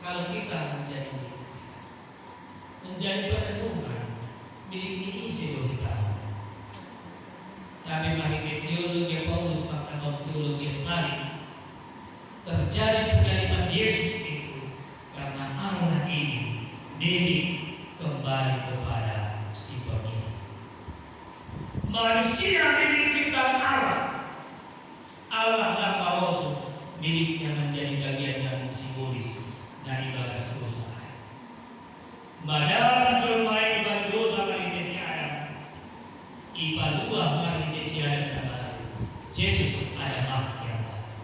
kalau kita menjadi miliknya, menjadi perenungan milik ini seluruh tahun. Tapi bagi teologi Paulus mengatakan teologi salib terjadi penerimaan Yesus itu karena Allah ini milik kembali kepada si pemilik. Manusia milik ciptaan Allah. Allah dan Rasul miliknya menjadi bagian yang simbolis dari bagas dosa. Madam julmai ibad dosa maritesi Adam, ipaluah maritesi Adam kembali. Yesus adalah yang baik.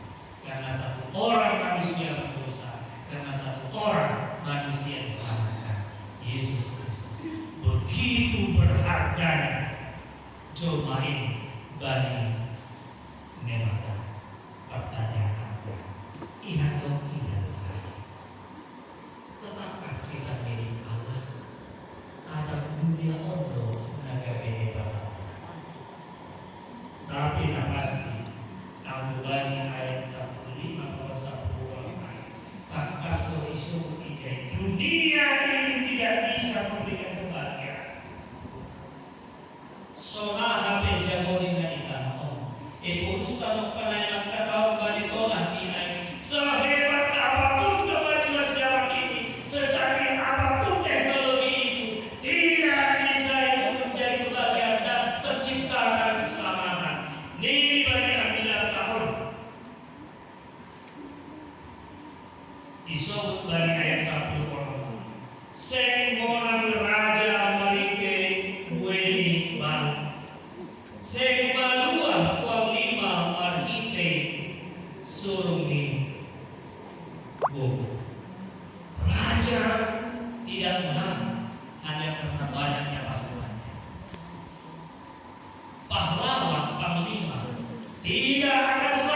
Karena satu orang manusia berdosa, karena satu orang manusia diselamatkan, Yesus Kristus. Begitu berharganya julmai bani memata. Pertanyaan, iya dong tidak baik. Tetapi kita milik Allah atau dunia ondo naga bene bapak. Tapi tak pasti. Al-Bani ayat 15 atau 10 tak pasti isu ijai. Dunia ini tidak bisa memberikan kebahagiaan. Solah HP jamori na ikan om. Urusan penayang kata bani tolak dinai. Sehebat apapun kemajuan zaman ini, secanggih apapun teknologi itu, tidak bisa itu menjadi kebahagiaan dan menciptakan keselamatan. Ini bani ambilan tahun. Disebut bani ayat 10 orang. Senggonang raja marike weni bang. Seng malua kuang lima marhite surumi gogo. Raja tidak menang hanya karena banyaknya pasukan. Pahlawan panglima tidak akan